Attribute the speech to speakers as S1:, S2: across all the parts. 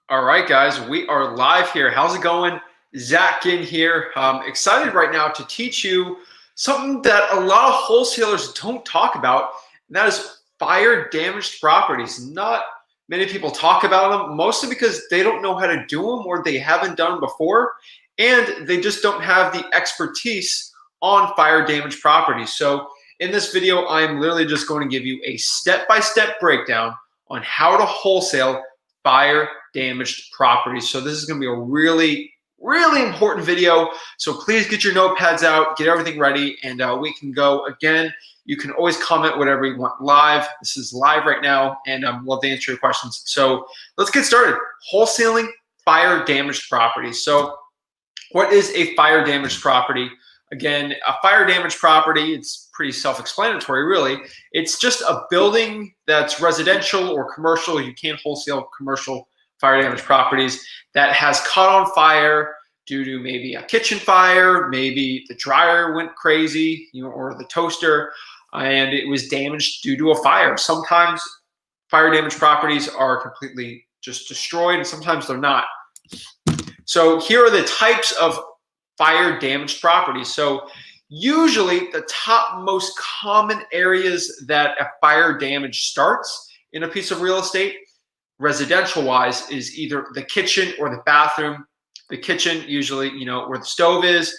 S1: All right, guys, we are live here. How's it going? Ginn here. Excited right now to teach you something that a lot of wholesalers don't talk about, and that is fire damaged properties. Not many people talk about them, mostly because they don't know how to do them or they haven't done them before, and they just don't have the expertise on fire damaged properties. So in this video, I'm literally just going to give you a step-by-step breakdown on how to wholesale fire damaged properties. So this is going to be a really important video. So please get your notepads out, get everything ready, and we can go. Again, you can always comment whatever you want live. This is live right now, and I'd love to answer your questions. So let's get started. Wholesaling fire damaged properties. So what is a fire damaged property? Again, a fire damaged property, it's pretty self-explanatory, really. It's just a building that's residential or commercial. You can't wholesale commercial fire damaged properties that has caught on fire due to maybe a kitchen fire, maybe the dryer went crazy, or the toaster, and it was damaged due to a fire. Sometimes fire damaged properties are completely just destroyed, and sometimes they're not. So here are the types of fire damaged properties. So usually the top most common areas that a fire damage starts in a piece of real estate, residential wise, is either the kitchen or the bathroom. The kitchen, usually, where the stove is,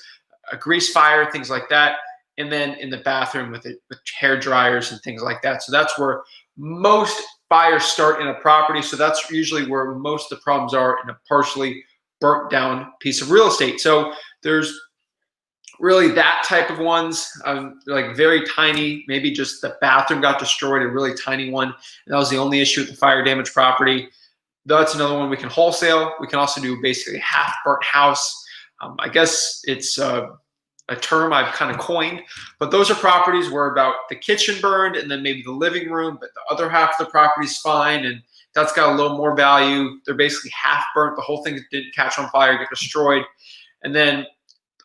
S1: a grease fire, things like that. And then in the bathroom with hair dryers and things like that. So that's where most fires start in a property. So that's usually where most of the problems are in a partially burnt down piece of real estate. So there's really that type of ones, like very tiny, maybe just the bathroom got destroyed, a really tiny one. And that was the only issue with the fire damage property. That's another one we can wholesale. We can also do basically half burnt house. I guess it's a term I've kind of coined, but those are properties where about the kitchen burned and then maybe the living room, but the other half of the property is fine. And that's got a little more value. They're basically half burnt. The whole thing didn't catch on fire, get destroyed. And then,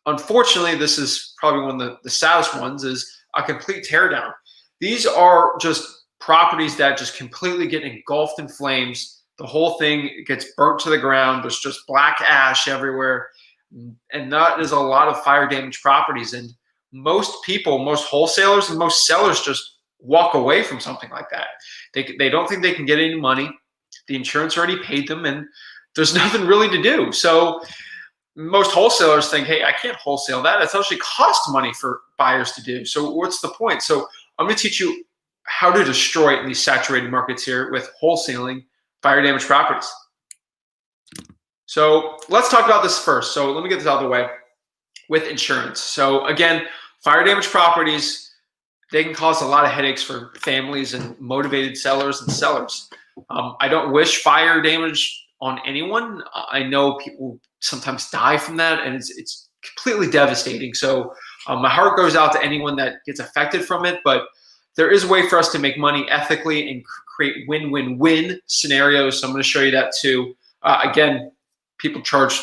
S1: unfortunately, this is probably one of the saddest ones, is a complete teardown. These are just properties that just completely get engulfed in flames. The whole thing gets burnt to the ground. There's just black ash everywhere. And that is a lot of fire damage properties. And most people, most wholesalers and most sellers just walk away from something like that. They don't think they can get any money. The insurance already paid them, and there's nothing really to do. So most wholesalers think, hey, I can't wholesale that. It's actually cost money for buyers to do. So what's the point? So I'm going to teach you how to destroy it in these saturated markets here with wholesaling fire damage properties. So let's talk about this first. So let me get this out of the way with insurance. So again, fire damage properties, they can cause a lot of headaches for families and motivated sellers and sellers. I don't wish fire damage on anyone. I know people sometimes die from that, and it's completely devastating. So my heart goes out to anyone that gets affected from it, but there is a way for us to make money ethically and create win-win-win scenarios. So I'm going to show you that too. Again, people charge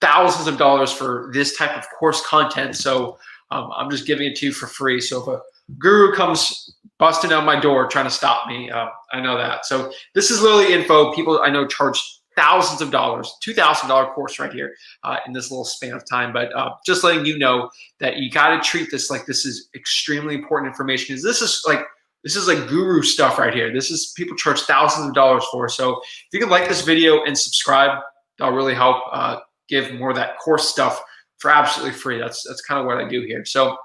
S1: thousands of dollars for this type of course content. So I'm just giving it to you for free. So if a guru comes busting down my door trying to stop me, I know that. So this is literally info. People I know charge thousands of dollars, $2,000 course right here in this little span of time. But just letting you know that you got to treat this like this is extremely important information. This is like guru stuff right here. This is people charge thousands of dollars for. So if you can like this video and subscribe, that'll really help give more of that course stuff for absolutely free. That's kind of what I do here. So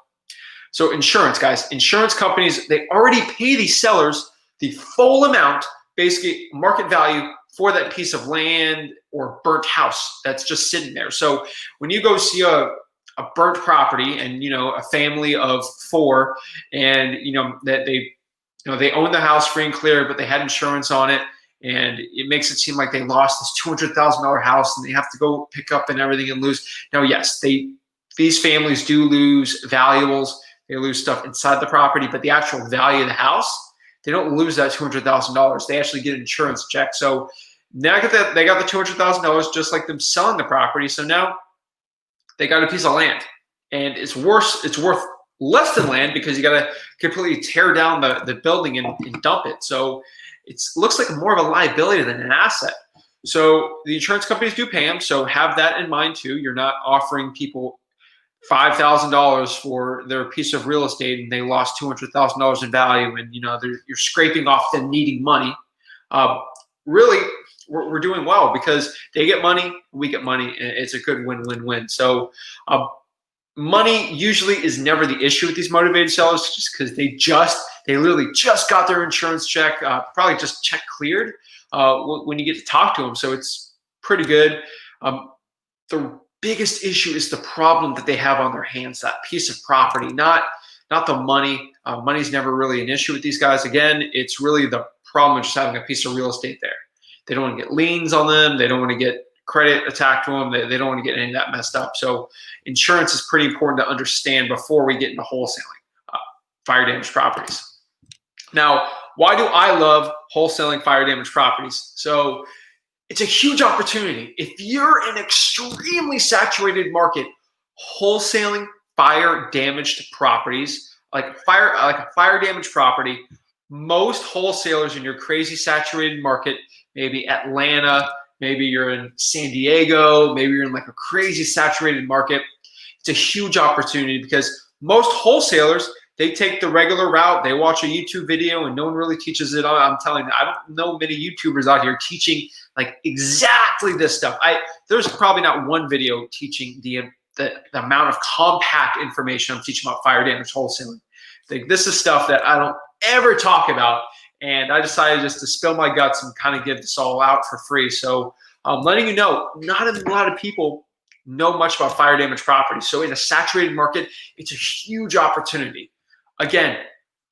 S1: insurance, guys, insurance companies, they already pay these sellers the full amount, basically market value, for that piece of land or burnt house that's just sitting there. So when you go see a burnt property and a family of 4, and that they own the house free and clear, but they had insurance on it, and it makes it seem like they lost this $200,000 house and they have to go pick up and everything and lose. Now, yes, these families do lose valuables. They lose stuff inside the property, but the actual value of the house, they don't lose that $200,000. They actually get an insurance check. So now they got the $200,000 just like them selling the property. So now they got a piece of land, and it's worth less than land because you got to completely tear down the building and dump it. So it looks like more of a liability than an asset. So the insurance companies do pay them. So have that in mind too. You're not offering people $5,000 for their piece of real estate and they lost $200,000 in value, and you're scraping off them needing money. Really, we're doing well because they get money, we get money, and it's a good win-win-win. So money usually is never the issue with these motivated sellers, just because they literally just got their insurance check, probably just check cleared when you get to talk to them. So it's pretty good. The biggest issue is the problem that they have on their hands, that piece of property, not the money. Money's never really an issue with these guys. Again, it's really the problem of just having a piece of real estate there. They don't want to get liens on them. They don't want to get credit attacked to them. They don't want to get any of that messed up. So insurance is pretty important to understand before we get into wholesaling fire damage properties. Now, why do I love wholesaling fire damage properties? So it's a huge opportunity. If you're in an extremely saturated market, wholesaling fire damaged properties, like a fire damaged property, most wholesalers in your crazy saturated market, maybe Atlanta, maybe you're in San Diego, maybe you're in like a crazy saturated market, it's a huge opportunity because most wholesalers, they take the regular route. They watch a YouTube video and no one really teaches it. I'm telling you, I don't know many YouTubers out here teaching like exactly this stuff. There's probably not one video teaching the amount of compact information I'm teaching about fire damage wholesaling. This is stuff that I don't ever talk about, and I decided just to spill my guts and kind of give this all out for free. So I'm letting you know, not a lot of people know much about fire damage property. So in a saturated market, it's a huge opportunity. Again,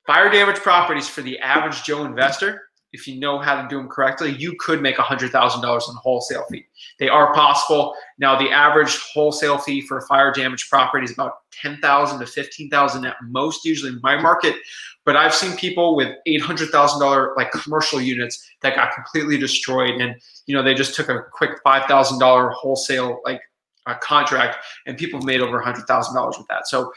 S1: fire damage properties for the average Joe investor, if you know how to do them correctly, you could make $100,000 in a wholesale fee. They are possible. Now, the average wholesale fee for a fire damage property is about $10,000 to $15,000 at most, usually in my market. But I've seen people with $800,000 like commercial units that got completely destroyed, and they just took a quick $5,000 wholesale contract, and people have made over $100,000 with that. So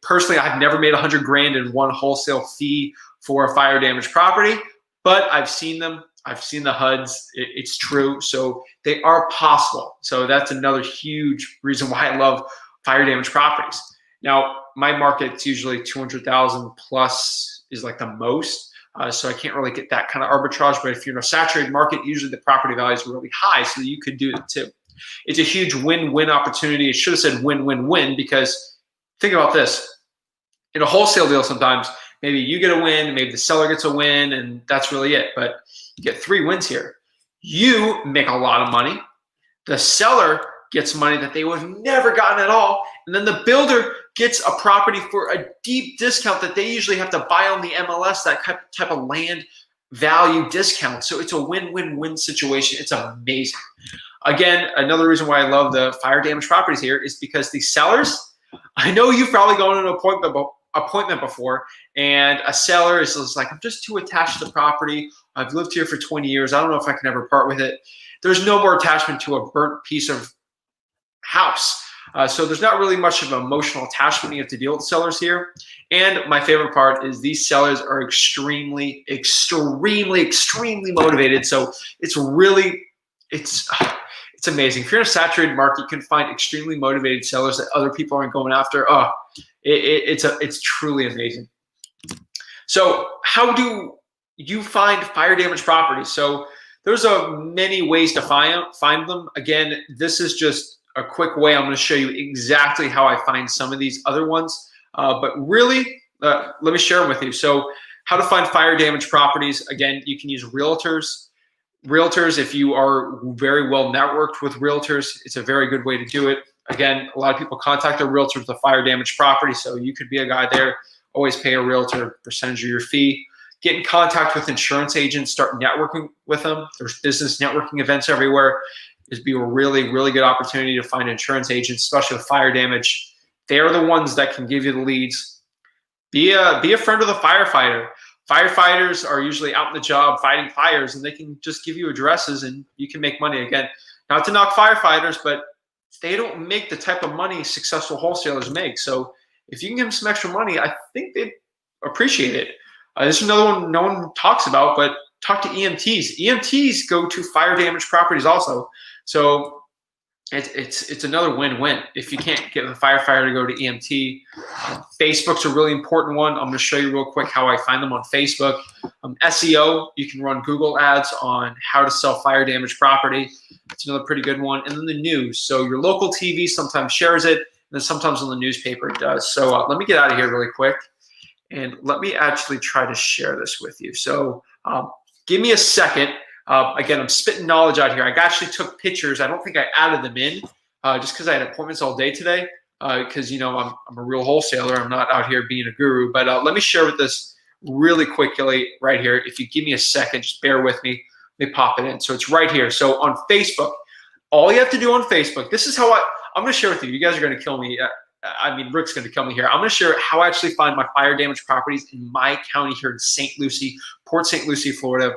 S1: personally, I've never made $100,000 in one wholesale fee for a fire damage property, but I've seen them. I've seen the HUDs. It's true. So they are possible. So that's another huge reason why I love fire damage properties. Now, my market's usually 200,000 plus is like the most. So I can't really get that kind of arbitrage. But if you're in a saturated market, usually the property value is really high. So you could do it too. It's a huge win-win opportunity. It should have said win-win-win, because think about this. In a wholesale deal, sometimes maybe you get a win, maybe the seller gets a win, and that's really it. But you get 3 wins here. You make a lot of money. The seller gets money that they would have never gotten at all. And then the builder gets a property for a deep discount that they usually have to buy on the MLS, that type of land value discount. So it's a win-win-win situation. It's amazing. Again, another reason why I love the fire damage properties here is because the sellers, I know you've probably gone to an appointment before, and a seller is just like, I'm just too attached to the property. I've lived here for 20 years. I don't know if I can ever part with it. There's no more attachment to a burnt piece of house. So there's not really much of an emotional attachment you have to deal with sellers here. And my favorite part is these sellers are extremely, extremely, extremely motivated. So it's amazing. If you're in a saturated market, you can find extremely motivated sellers that other people aren't going after. It's truly amazing. So how do you find fire damage properties? So there's many ways to find them. Again, this is just a quick way. I'm going to show you exactly how I find some of these other ones. But really, let me share them with you. So how to find fire damage properties. Again, you can use realtors. Realtors, if you are very well networked with realtors, it's a very good way to do it. Again, a lot of people contact their realtor with a fire damage property, so you could be a guy there. Always pay a realtor a percentage of your fee. Get in contact with insurance agents, start networking with them. There's business networking events everywhere. It'd be a really, really good opportunity to find insurance agents, especially with fire damage. They're the ones that can give you the leads. Be a friend of the firefighter. Firefighters are usually out in the job fighting fires, and they can just give you addresses and you can make money. Again, not to knock firefighters, but they don't make the type of money successful wholesalers make. So if you can give them some extra money, I think they'd appreciate it. This is another one no one talks about, but talk to EMTs. EMTs go to fire damage properties also. So it's another win-win. If you can't get the firefighter to go to EMT, Facebook's a really important one. I'm going to show you real quick how I find them on Facebook. SEO, you can run Google ads on how to sell fire damage property. It's another pretty good one. And then the news. So your local TV sometimes shares it, and then sometimes on the newspaper it does. So let me get out of here really quick, and let me actually try to share this with you. So give me a second. Again, I'm spitting knowledge out here. I actually took pictures. I don't think I added them in just because I had appointments all day today because, you know, I'm a real wholesaler. I'm not out here being a guru. But let me share with this really quickly right here. If you give me a second, just bear with me. Let me pop it in. So it's right here. So on Facebook, all you have to do on Facebook, this is how I'm going to share with you. You guys are going to kill me. I mean, Rick's going to kill me here. I'm going to share how I actually find my fire damage properties in my county here in St. Lucie, Port St. Lucie, Florida.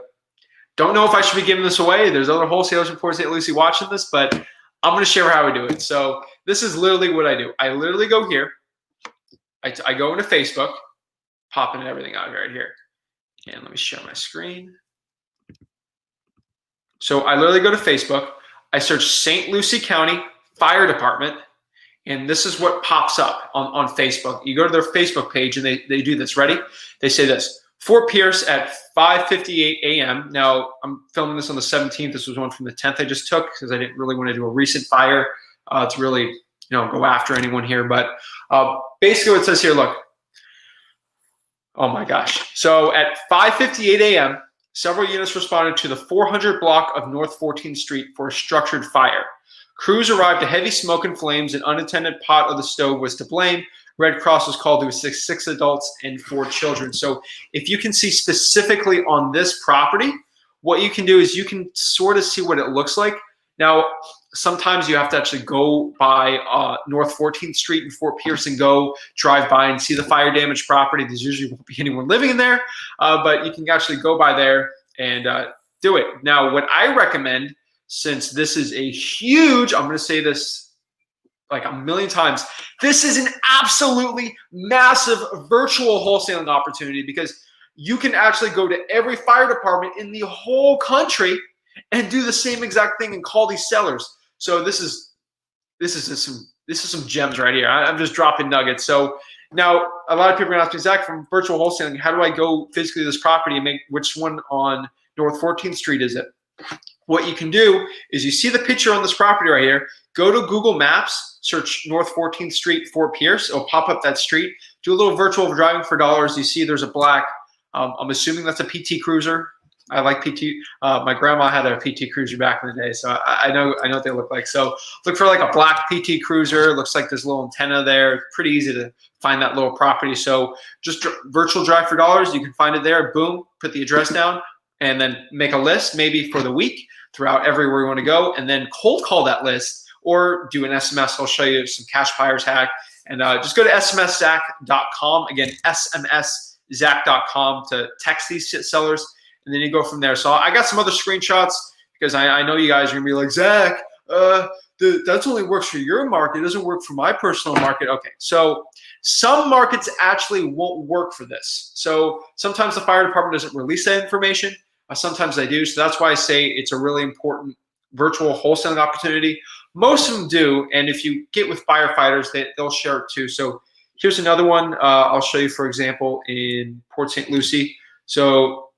S1: Don't know if I should be giving this away. There's other wholesalers in Port St. Lucie watching this, but I'm going to share how I do it. So this is literally what I do. I literally go here. I go into Facebook, popping everything out right here. And let me share my screen. So I literally go to Facebook. I search St. Lucie County Fire Department, and this is what pops up on Facebook. You go to their Facebook page, and they do this. Ready? They say this. Fort Pierce at 5:58 a.m. Now, I'm filming this on the 17th. This was one from the 10th I just took because I didn't really want to do a recent fire to really, you know, go after anyone here. But basically what it says here, look. Oh, my gosh. So at 5:58 a.m., several units responded to the 400 block of North 14th Street for a structured fire. Crews arrived to heavy smoke and flames. An unattended pot of the stove was to blame. Red Cross was called to assist 6 adults and 4 children. So if you can see specifically on this property, what you can do is you can sort of see what it looks like. Now, sometimes you have to actually go by North 14th Street in Fort Pierce and go drive by and see the fire damage property. There's usually won't be anyone living in there, but you can actually go by there and do it. Now, what I recommend, since this is a huge, I'm going to say this like a million times, this is an absolutely massive virtual wholesaling opportunity because you can actually go to every fire department in the whole country and do the same exact thing and call these sellers. So this is some gems right here. I'm just dropping nuggets. So now a lot of people are gonna ask me, Zach, from virtual wholesaling, how do I go physically to this property and make which one on North 14th Street is it? What you can do is you see the picture on this property right here, go to Google Maps, search North 14th Street, Fort Pierce. It'll pop up that street. Do a little virtual driving for dollars. You see there's a black, I'm assuming that's a PT Cruiser. I like PT. My grandma had a PT Cruiser back in the day, so I know what they look like. So look for like a black PT Cruiser. Looks like there's a little antenna there. Pretty easy to find that little property. So just virtual drive for dollars. You can find it there. Boom, put the address down, and then make a list maybe for the week throughout everywhere you want to go, and then cold call that list or do an SMS. I'll show you some cash buyers hack. And just go to smszach.com. Again, smszach.com to text these sellers, and then you go from there. So I got some other screenshots because I know you guys are going to be like, Zach, that only works for your market. It doesn't work for my personal market. Okay, so some markets actually won't work for this. So sometimes the fire department doesn't release that information. Sometimes they do. So that's why I say it's a really important virtual wholesaling opportunity. Most of them do, and if you get with firefighters, they'll share it too. So here's another one I'll show you, for example, in Port St. Lucie. So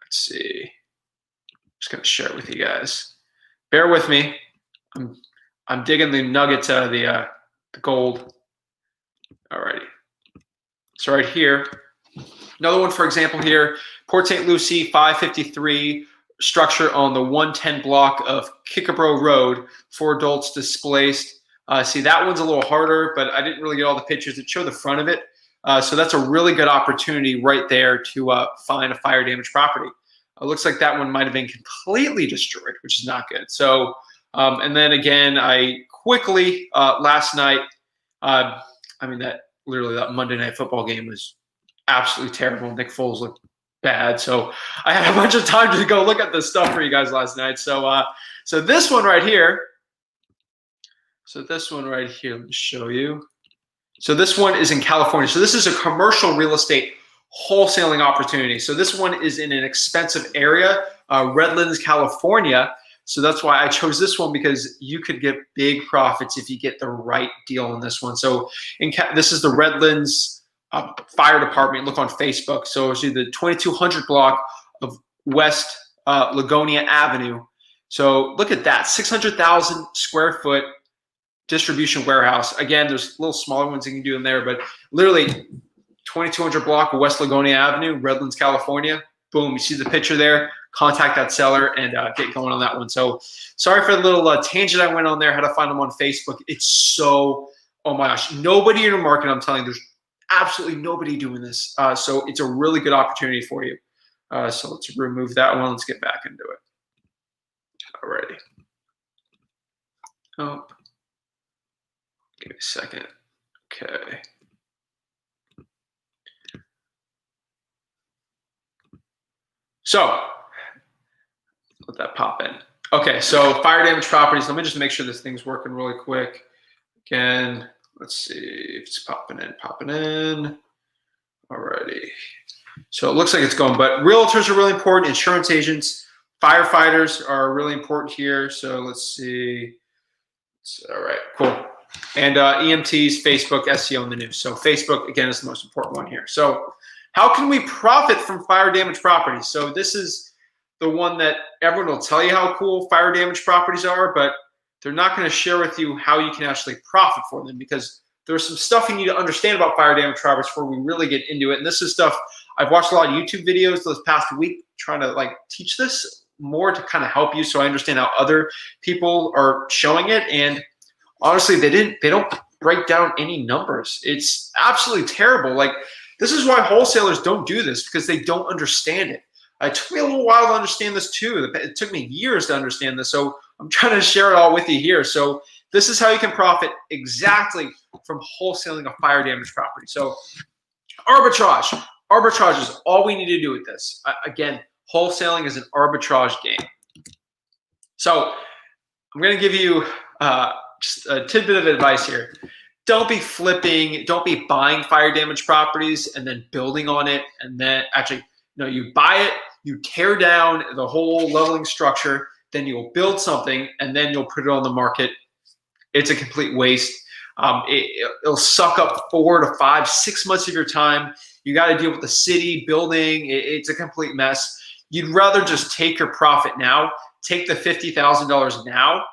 S1: let's see. I'm just going to share it with you guys. Bear with me. I'm digging the nuggets out of the gold. Alrighty. So right here, another one, for example, here, Port St. Lucie, 553. Structure on the 110 block of Kickabro Road, 4 adults displaced. See, that one's a little harder, but I didn't really get all the pictures that show the front of it. So that's a really good opportunity right there to find a fire damage property. It looks like that one might have been completely destroyed, which is not good. So, and then again, I quickly, last night, I mean, that Monday Night Football game was absolutely terrible. Nick Foles looked bad, so I had a bunch of time to go look at this stuff for you guys last night. So so this one right here, let me show you. So this one is in California. So this is a commercial real estate wholesaling opportunity. So this one is in an expensive area, Redlands, California. So that's why I chose this one, because you could get big profits if you get the right deal on this one. So this is the Redlands Fire Department. Look on Facebook. So it's the 2200 block of West Lagonia Avenue. So look at that, 600,000 square foot distribution warehouse. Again, there's little smaller ones you can do in there, but literally 2200 block of West Lagonia Avenue, Redlands, California. Boom, you see the picture there. Contact that seller and get going on that one. So sorry for the little tangent I went on there, how to find them on Facebook. It's so, oh my gosh, nobody in the market, I'm telling you, there's absolutely nobody doing this. So it's a really good opportunity for you. So let's remove that one. Let's get back into it. Alrighty. Oh, give me a second. Okay. So let that pop in. Okay, so fire damage properties. Let me just make sure this thing's working really quick. Again, let's see if it's popping in, Alrighty. So it looks like it's going, but realtors are really important, insurance agents, firefighters are really important here. So let's see. All right, cool. And EMTs, Facebook, SEO, and the news. So Facebook, again, is the most important one here. So how can we profit from fire damage properties? So this is the one that everyone will tell you how cool fire damage properties are, but they're not going to share with you how you can actually profit for them, because there's some stuff you need to understand about fire damage properties before we really get into it. And this is stuff I've watched a lot of YouTube videos this past week trying to like teach this more to kind of help you, so I understand how other people are showing it. And honestly, they don't break down any numbers. It's absolutely terrible. Like, this is why wholesalers don't do this, because they don't understand it. It took me a little while to understand this too. It took me years to understand this. So I'm trying to share it all with you here. So this is how you can profit exactly from wholesaling a fire damage property. So arbitrage. Arbitrage is all we need to do with this. Again, wholesaling is an arbitrage game. So I'm going to give you just a tidbit of advice here. Don't be flipping, don't be buying fire damage properties and then building on it. And then actually, no, you buy it, you tear down the whole leveling structure, then you'll build something, and then you'll put it on the market. It's a complete waste. It'll suck up 4 to 5, 6 months of your time. You got to deal with the city, building. It's a complete mess. You'd rather just take your profit now, take the $50,000 now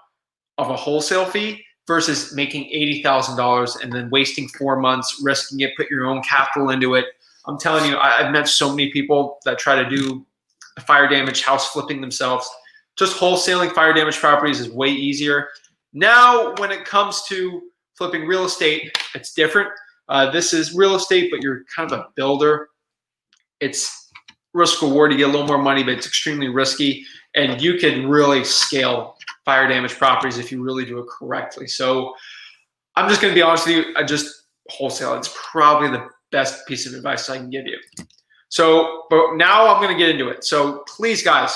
S1: of a wholesale fee versus making $80,000 and then wasting 4 months, risking it, put your own capital into it. I'm telling you, I've met so many people that try to do fire damage, house flipping themselves. Just wholesaling fire damage properties is way easier. Now, when it comes to flipping real estate, it's different. This is real estate, but you're kind of a builder. It's risk reward. You get a little more money, but it's extremely risky. And you can really scale fire damage properties if you really do it correctly. So I'm just going to be honest with you. I just wholesale. It's probably the best piece of advice I can give you. So, but now I'm going to get into it. So please, guys,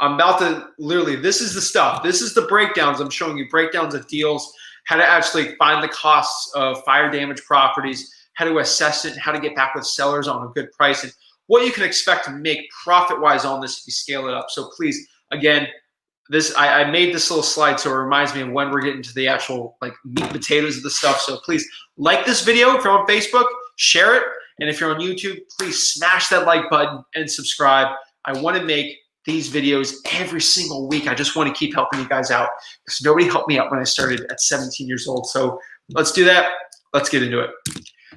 S1: I'm about to literally, this is the stuff. This is the breakdowns. I'm showing you breakdowns of deals, how to actually find the costs of fire damage properties, how to assess it, how to get back with sellers on a good price, and what you can expect to make profit-wise on this if you scale it up. So please, again, I made this little slide so it reminds me of when we're getting to the actual like meat and potatoes of the stuff. So please like this video if you're on Facebook, share it. And if you're on YouTube, please smash that like button and subscribe. I want to make these videos every single week. I just want to keep helping you guys out because nobody helped me out when I started at 17 years old. So let's do that. Let's get into it.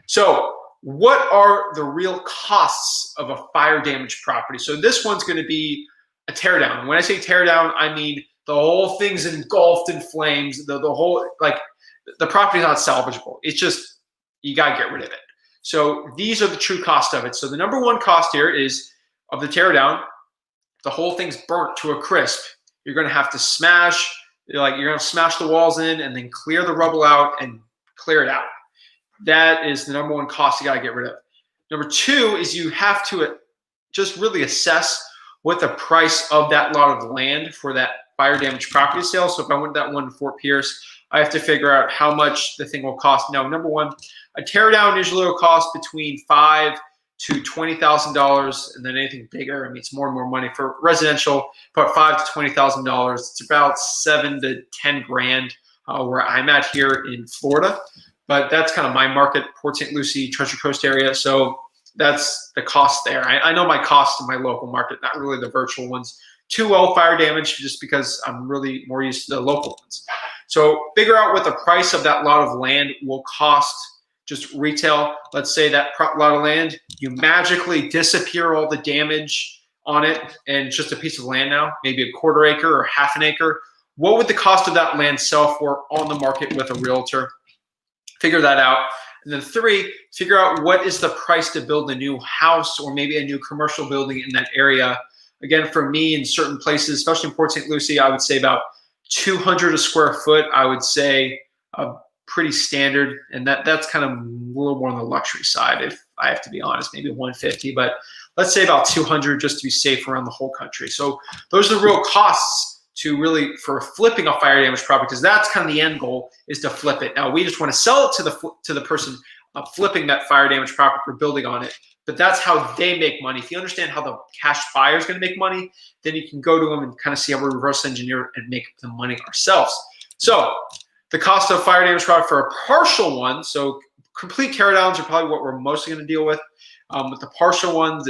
S1: So what are the real costs of a fire damage property? So this one's going to be a teardown. When I say teardown, I mean the whole thing's engulfed in flames. The whole, like, the property's not salvageable. It's just, you got to get rid of it. So these are the true cost of it. So the number one cost here is of the teardown, the whole thing's burnt to a crisp. You're going to have to smash, you're going to smash the walls in and then clear the rubble out and clear it out. That is the number one cost you got to get rid of. Number two is you have to just really assess what the price of that lot of land for that fire damage property sale. So if I went that one in Fort Pierce, I have to figure out how much the thing will cost. Now, number one, a teardown usually will cost between $5,000 to $20,000, and then anything bigger, I mean, it's more and more money. For residential, about $5,000 to $20,000. It's about 7 to 10 grand where I'm at here in Florida, but that's kind of my market, Port St. Lucie, Treasure Coast area. So that's the cost there. I know my cost in my local market, not really the virtual ones too well, fire damage, just because I'm really more used to the local ones. So figure out what the price of that lot of land will cost, just retail. Let's say that lot of land, you magically disappear all the damage on it and it's just a piece of land now, maybe a quarter acre or half an acre. What would the cost of that land sell for on the market with a realtor? Figure that out. And then 3, figure out what is the price to build a new house or maybe a new commercial building in that area. Again, for me, in certain places, especially in Port St. Lucie, I would say about 200 a square foot. I would say pretty standard, and that's kind of a little more on the luxury side, if I have to be honest, maybe 150, but let's say about 200 just to be safe around the whole country. So those are the real costs to really for flipping a fire damage property, because that's kind of the end goal, is to flip it. Now we just want to sell it to the person flipping that fire damage property or building on it, but that's how they make money. If you understand how the cash buyer is going to make money, then you can go to them and kind of see how we reverse engineer and make the money ourselves. So the cost of fire damage product for a partial one, so complete tear downs are probably what we're mostly going to deal with. With the partial ones,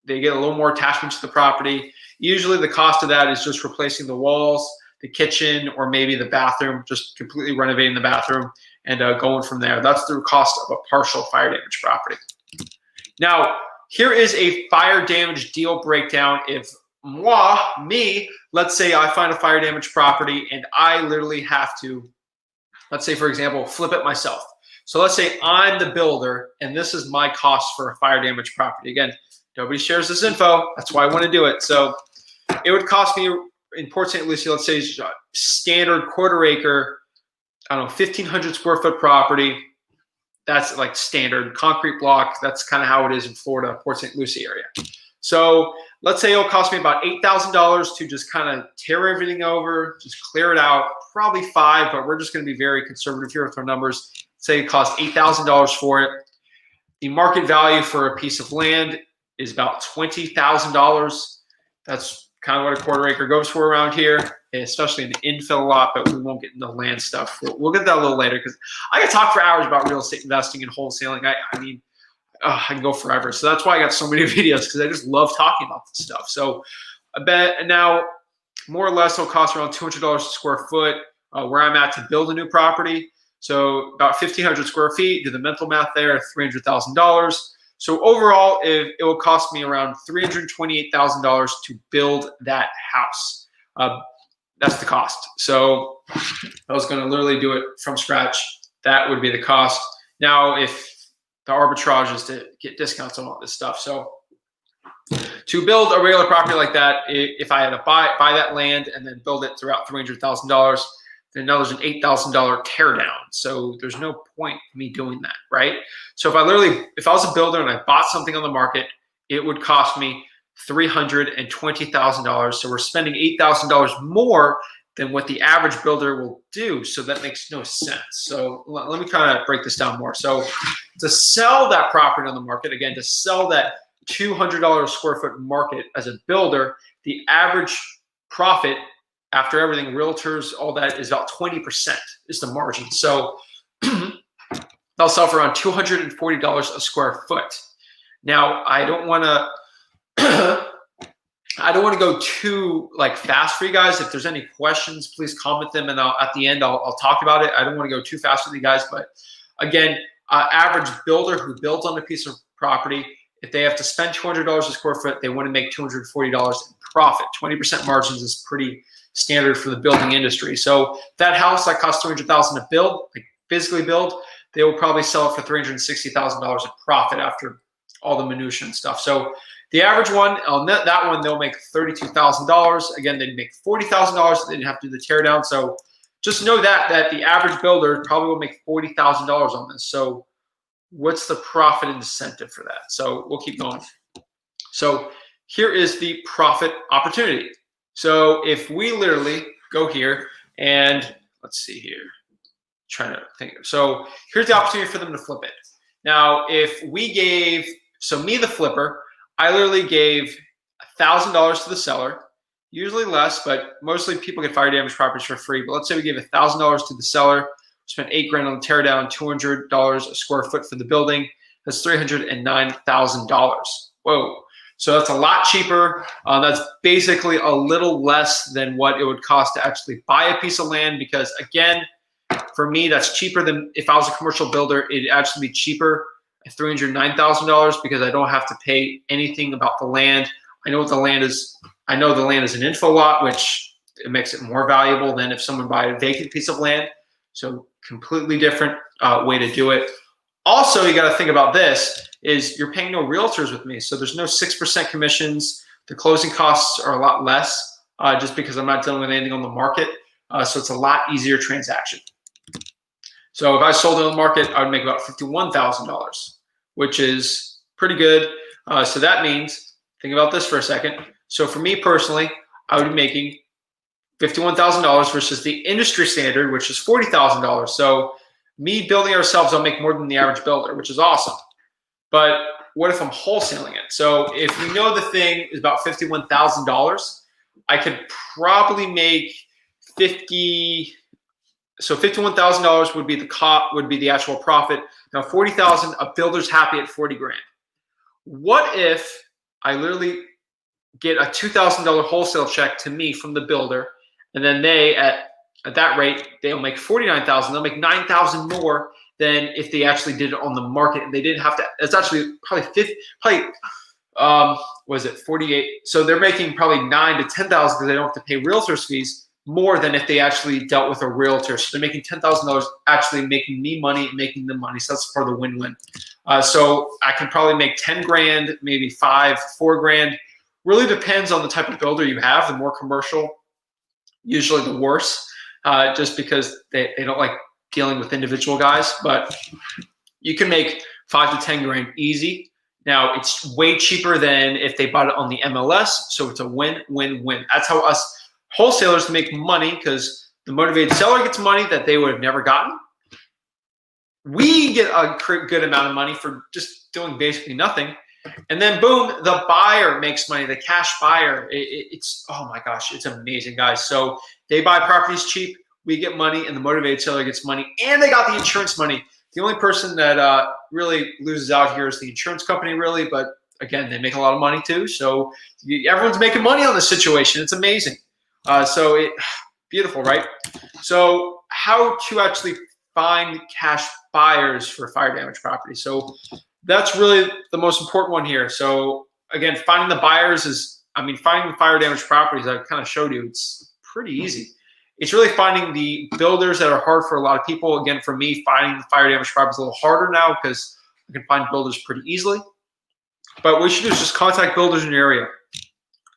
S1: they get a little more attachment to the property. Usually the cost of that is just replacing the walls, the kitchen, or maybe the bathroom, just completely renovating the bathroom and going from there. That's the cost of a partial fire damage property. Now, here is a fire damage deal breakdown. If me, let's say I find a fire damage property and I literally have to, let's say, for example, flip it myself. So let's say I'm the builder and this is my cost for a fire damage property. Again, nobody shares this info. That's why I want to do it. So it would cost me in Port St. Lucie, let's say standard quarter acre, I don't know, 1,500 square foot property. That's like standard concrete block. That's kind of how it is in Florida, Port St. Lucie area. So let's say it'll cost me about $8,000 to just kind of tear everything over, just clear it out, probably 5, but we're just going to be very conservative here with our numbers. Say it costs $8,000 for it. The market value for a piece of land is about $20,000. That's kind of what a quarter acre goes for around here, especially in the infill lot, but we won't get into land stuff. We'll get that a little later because I could talk for hours about real estate investing and wholesaling. I mean, I can go forever. So that's why I got so many videos, because I just love talking about this stuff. So I bet now more or less it'll cost around $200 a square foot where I'm at to build a new property. So about 1,500 square feet, do the mental math there, $300,000. So overall, it will cost me around $328,000 to build that house. That's the cost. So I was going to literally do it from scratch. That would be the cost. Now, if the arbitrage is to get discounts on all this stuff. So to build a regular property like that, if I had to buy that land and then build it throughout $300,000, then now there's an $8,000 tear down. So there's no point in me doing that, right? So if I was a builder and I bought something on the market, it would cost me $320,000. So we're spending $8,000 more than what the average builder will do. So that makes no sense. So let me kind of break this down more. So to sell that property on the market, again, to sell that $200 a square foot market as a builder, the average profit after everything, realtors, all that, is about 20% is the margin. So they'll sell for around $240 a square foot. Now, I don't want to go too fast for you guys. If there's any questions, please comment them, and at the end I'll talk about it. I don't want to go too fast with you guys, but again, average builder who builds on a piece of property, if they have to spend $200 a square foot, they want to make $240 in profit. 20% margins is pretty standard for the building industry. So that house that costs $200,000 to build, physically build, they will probably sell it for $360,000 in profit after all the minutia and stuff. So the average one, on that one, they'll make $32,000. Again, they'd make $40,000. They didn't have to do the tear down. So just know that the average builder probably will make $40,000 on this. So what's the profit incentive for that? So we'll keep going. So here is the profit opportunity. So if we literally go here and let's see here, trying to think. So here's the opportunity for them to flip it. Now, if we gave So me, the flipper, I literally gave $1,000 to the seller, usually less, but mostly people get fire damage properties for free. But let's say we gave $1,000 to the seller, spent $8,000 on the tear down, $200 a square foot for the building. That's $309,000. Whoa. So that's a lot cheaper. That's basically a little less than what it would cost to actually buy a piece of land, because again, for me, that's cheaper than if I was a commercial builder. It'd actually be cheaper at $309,000 because I don't have to pay anything about the land. I know what the land is. I know the land is an info lot, which it makes it more valuable than if someone buy a vacant piece of land. So completely different way to do it. Also, you got to think about this is you're paying no realtors with me. So there's no 6% commissions. The closing costs are a lot less just because I'm not dealing with anything on the market. So it's a lot easier transaction. So if I sold it on the market, I would make about $51,000, which is pretty good. So that means, think about this for a second. So for me personally, I would be making $51,000 versus the industry standard, which is $40,000. So me building ourselves, I'll make more than the average builder, which is awesome. But what if I'm wholesaling it? So if we know the thing is about $51,000, I could probably make So $51,000 would be the actual profit. Now $40,000, a builder's happy at 40 grand. What if I literally get a $2,000 wholesale check to me from the builder, and then they at that rate they'll make $49,000. They'll make $9,000 more than if they actually did it on the market and they didn't have to. It's actually was it 48? So they're making probably $9,000 to $10,000 because they don't have to pay realtors fees more than if they actually dealt with a realtor. So they're making $10,000 actually making me money, making them money. So that's part of the win-win. So I can probably make 10 grand, maybe 4 grand. Really depends on the type of builder you have. The more commercial, usually the worse, just because they don't like dealing with individual guys. But you can make 5 to 10 grand easy. Now it's way cheaper than if they bought it on the MLS. So it's a win-win-win. That's how us wholesalers make money, because the motivated seller gets money that they would have never gotten. We get a good amount of money for just doing basically nothing. And then boom, the buyer makes money, the cash buyer. It's, oh my gosh, it's amazing, guys. So they buy properties cheap, we get money, and the motivated seller gets money, and they got the insurance money. The only person that really loses out here is the insurance company, really. But again, they make a lot of money too. So everyone's making money on this situation. It's amazing. Beautiful, right? So how to actually find cash buyers for fire damage property. So that's really the most important one here. So again, finding the buyers finding the fire damage properties, I kind of showed you, it's pretty easy. It's really finding the builders that are hard for a lot of people. Again, for me, finding the fire damage properties is a little harder now because I can find builders pretty easily. But what you should do is just contact builders in your area.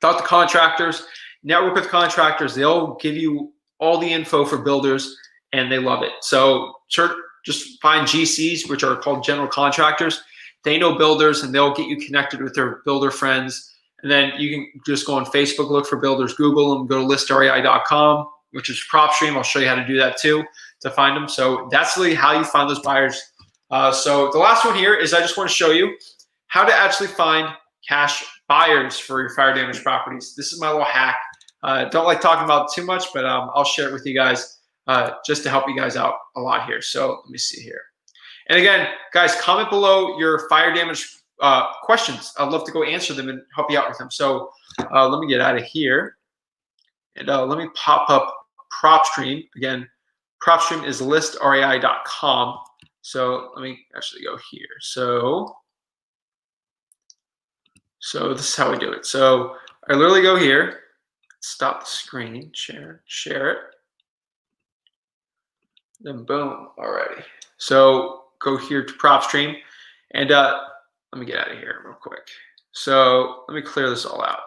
S1: Talk to contractors, network with contractors. They'll give you all the info for builders, and they love it. So just find GCs, which are called general contractors. They know builders, and they'll get you connected with their builder friends. And then you can just go on Facebook, look for builders, Google them, go to listrei.com, which is PropStream. I'll show you how to do that too to find them. So that's really how you find those buyers. So the last one here is I just want to show you how to actually find cash buyers for your fire damage properties. This is my little hack. Don't like talking about it too much, but I'll share it with you guys just to help you guys out a lot here. So let me see here. And again, guys, comment below your fire damage questions. I'd love to go answer them and help you out with them. So let me get out of here. And let me pop up PropStream. Again, PropStream is listrei.com. So let me actually go here. So this is how we do it. So I literally go here, stop the screen, share it. Then boom, alrighty. So go here to PropStream, and let me get out of here real quick. So let me clear this all out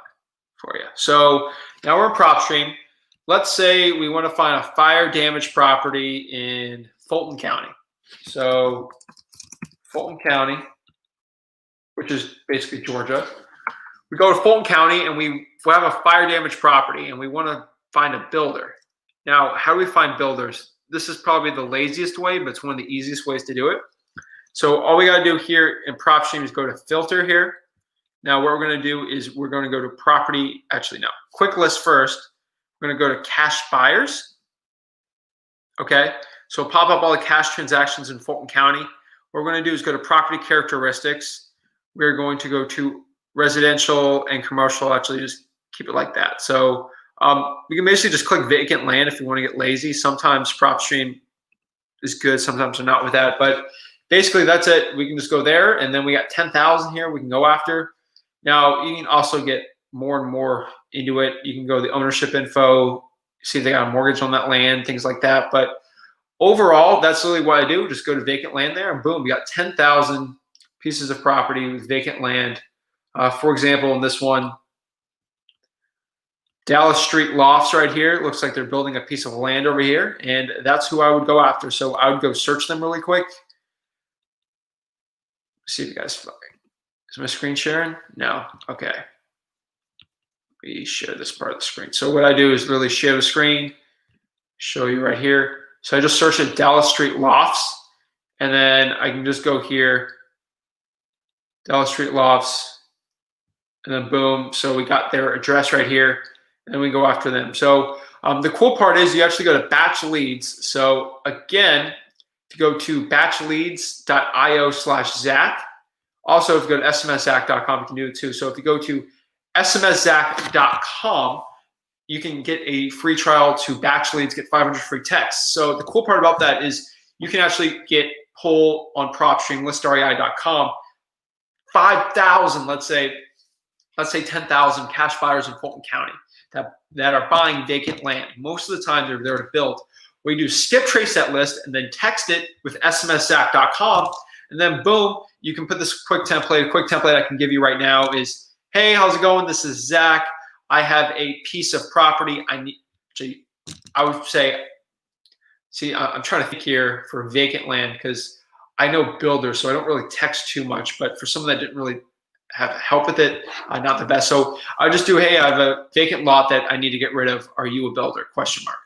S1: for you. So now we're in PropStream. Let's say we want to find a fire damage property in Fulton County. So Fulton County, which is basically Georgia. We go to Fulton County and we have a fire damage property and we want to find a builder. Now, how do we find builders? This is probably the laziest way, but it's one of the easiest ways to do it. So all we got to do here in PropStream is go to filter here. Now what we're going to do is we're going to go to property. Actually, no, quick list first. We're going to go to cash buyers. Okay, so pop up all the cash transactions in Fulton County. What we're going to do is go to property characteristics. We're going to go to residential and commercial. Actually, just keep it like that. So we can basically just click vacant land if you want to get lazy. Sometimes PropStream is good, sometimes they're not with that, but basically that's it. We can just go there, and then we got 10,000 here we can go after. Now you can also get more and more into it. You can go to the ownership info, see if they got a mortgage on that land, things like that. But overall, that's really what I do. Just go to vacant land there, and boom, we got 10,000 pieces of property with vacant land. For example, in this one, Dallas Street Lofts right here. It looks like they're building a piece of land over here, and that's who I would go after. So I would go search them really quick. See if you guys, is my screen sharing? No, okay. We share this part of the screen. So what I do is really share the screen, show you right here. So I just search at Dallas Street Lofts, and then I can just go here, Dallas Street Lofts, and then boom. So we got their address right here, and we go after them. So the cool part is you actually go to batch leads. So again, to go to batchleads.io/Zach. Also, if you go to smszach.com, you can do it too. So if you go to smszach.com, you can get a free trial to batch leads, get 500 free texts. So the cool part about that is you can actually get pull on PropStream, listrei.com, 5,000, let's say 10,000 cash buyers in Fulton County that are buying vacant land. Most of the time they're there to build. What you do is skip trace that list and then text it with smszach.com, and then boom, you can put this quick template. A quick template I can give you right now is, hey, how's it going? This is Zach. I have a piece of property I need. I would say, see, I'm trying to think here for vacant land because I know builders, so I don't really text too much, but for someone that didn't really have help with it, not the best. So I just do, hey, I have a vacant lot that I need to get rid of. Are you a builder? Question mark.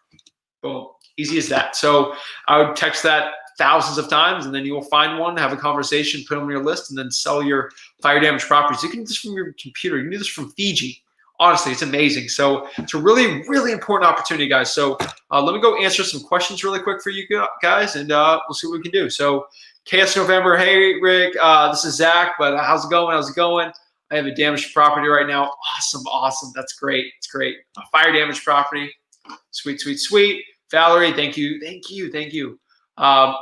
S1: Boom. Easy as that. So I would text that thousands of times, and then you will find one, have a conversation, put them on your list, and then sell your fire damage properties. You can do this from your computer. You can do this from Fiji. Honestly, it's amazing. So it's a really, really important opportunity, guys. So let me go answer some questions really quick for you guys, and we'll see what we can do. So KS November, hey, Rick, this is Zach, but how's it going? How's it going? I have a damaged property right now. Awesome, awesome. That's great. It's great. A fire damage property. Sweet, sweet, sweet. Valerie, thank you, thank you, thank you.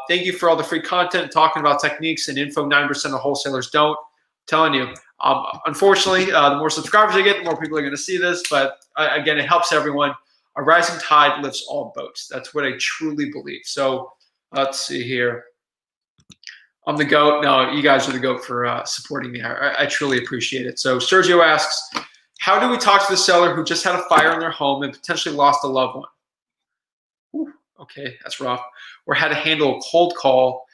S1: Thank you for all the free content, talking about techniques and info 9% of wholesalers don't. I'm telling you, unfortunately, the more subscribers I get, the more people are going to see this. But again, it helps everyone. A rising tide lifts all boats. That's what I truly believe. So let's see here. I'm the GOAT. No, you guys are the GOAT for supporting me. I truly appreciate it. So Sergio asks, how do we talk to the seller who just had a fire in their home and potentially lost a loved one? Ooh, okay, that's rough. Or how to handle a cold call.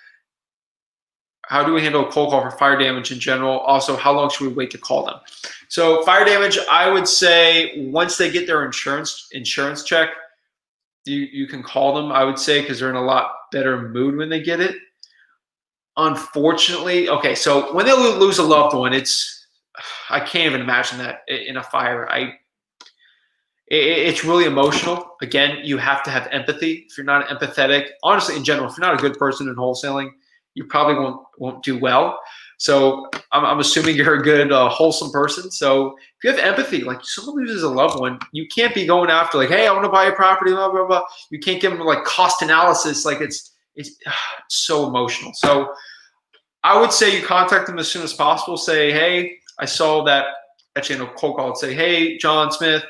S1: How do we handle a cold call for fire damage in general? Also, how long should we wait to call them? So fire damage, I would say once they get their insurance check, you can call them, I would say, because they're in a lot better mood when they get it. Unfortunately, okay, so when they lose a loved one, I can't even imagine that in a fire. It's really emotional. Again, you have to have empathy. If you're not empathetic, honestly, in general, if you're not a good person in wholesaling, you probably won't do well. So I'm assuming you're a good, wholesome person. So if you have empathy, like someone loses a loved one, you can't be going after like, hey, I want to buy a property, blah, blah, blah. You can't give them like cost analysis. Like it's so emotional. So I would say you contact them as soon as possible. Say, hey, I saw that, actually in a cold call, say, hey, John Smith,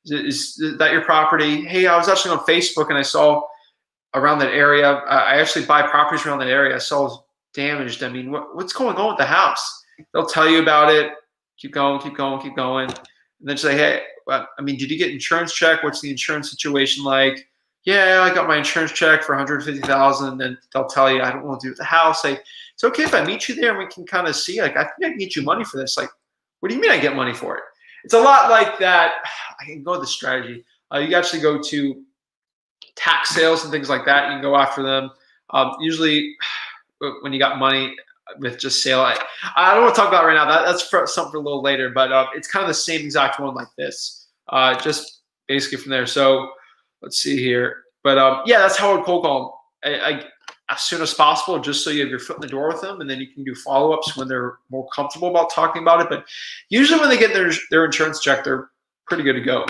S1: is that your property? Hey, I was actually on Facebook and I saw around that area. I actually buy properties around that area. I saw it was damaged. I mean, what's going on with the house? They'll tell you about it. Keep going, keep going, keep going. And then say, hey, I mean, did you get insurance check? What's the insurance situation like? Yeah, I got my insurance check for $150,000. And then they'll tell you, I don't want to do with the house. Say, it's okay if I meet you there and we can kind of see, like, I think I can get you money for this. Like, what do you mean I get money for it? It's a lot like that. I can go with the strategy. You actually go to tax sales and things like that. You can go after them. Usually when you got money, with just sale. I don't want to talk about it right now. That's something for a little later, but it's kind of the same exact one like this, just basically from there. So let's see here. But yeah, that's how I would cold call them. As soon as possible, just so you have your foot in the door with them, and then you can do follow-ups when they're more comfortable about talking about it. But usually when they get their insurance check, they're pretty good to go.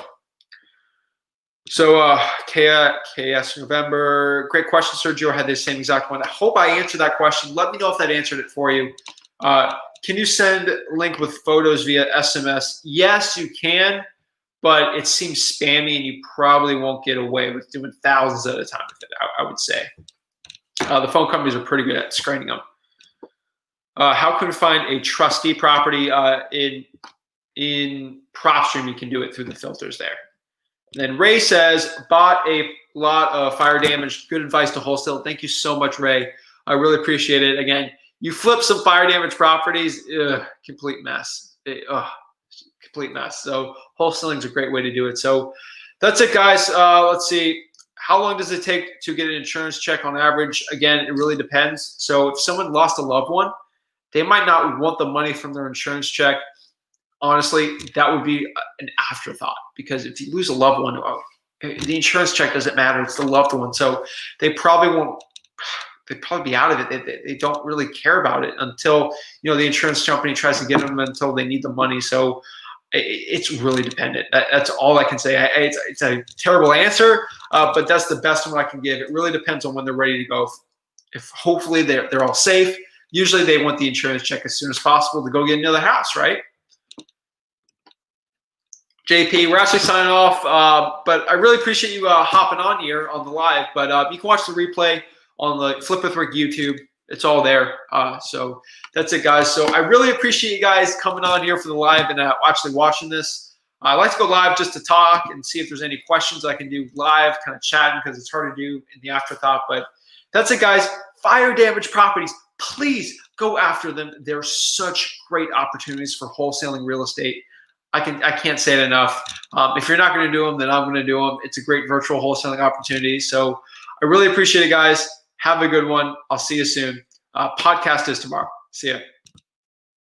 S1: So KS November, great question, Sergio. I had the same exact one. I hope I answered that question. Let me know if that answered it for you. Can you send link with photos via SMS? Yes, you can, but it seems spammy, and you probably won't get away with doing thousands at a time with it, I would say. The phone companies are pretty good at screening them. How can we find a trustee property? In PropStream, you can do it through the filters there. And then Ray says, bought a lot of fire damage. Good advice to wholesale. Thank you so much, Ray. I really appreciate it. Again, you flip some fire damage properties, complete mess. Complete mess. So wholesaling is a great way to do it. So that's it, guys. Let's see. How long does it take to get an insurance check on average? Again, it really depends. So if someone lost a loved one, they might not want the money from their insurance check. Honestly, that would be an afterthought, because if you lose a loved one, the insurance check doesn't matter. It's the loved one. So they probably won't. They'd probably be out of it. They don't really care about it until the insurance company tries to get them until they need the money. So it's really dependent. That's all I can say. It's a terrible answer, but that's the best one I can give. It really depends on when they're ready to go. If hopefully they're all safe. Usually they want the insurance check as soon as possible to go get another house, right? JP, we're actually signing off, but I really appreciate you hopping on here on the live. But you can watch the replay on the Flip with Rick YouTube. It's all there. So that's it, guys. So I really appreciate you guys coming on here for the live and actually watching this. I like to go live just to talk and see if there's any questions I can do live, kind of chatting, because it's hard to do in the afterthought. But that's it, guys. Fire damage properties, please go after them. They're such great opportunities for wholesaling real estate. I can't say it enough. If you're not going to do them, then I'm going to do them. It's a great virtual wholesaling opportunity. So I really appreciate it, guys. Have a good one. I'll see you soon. Podcast is tomorrow. See ya.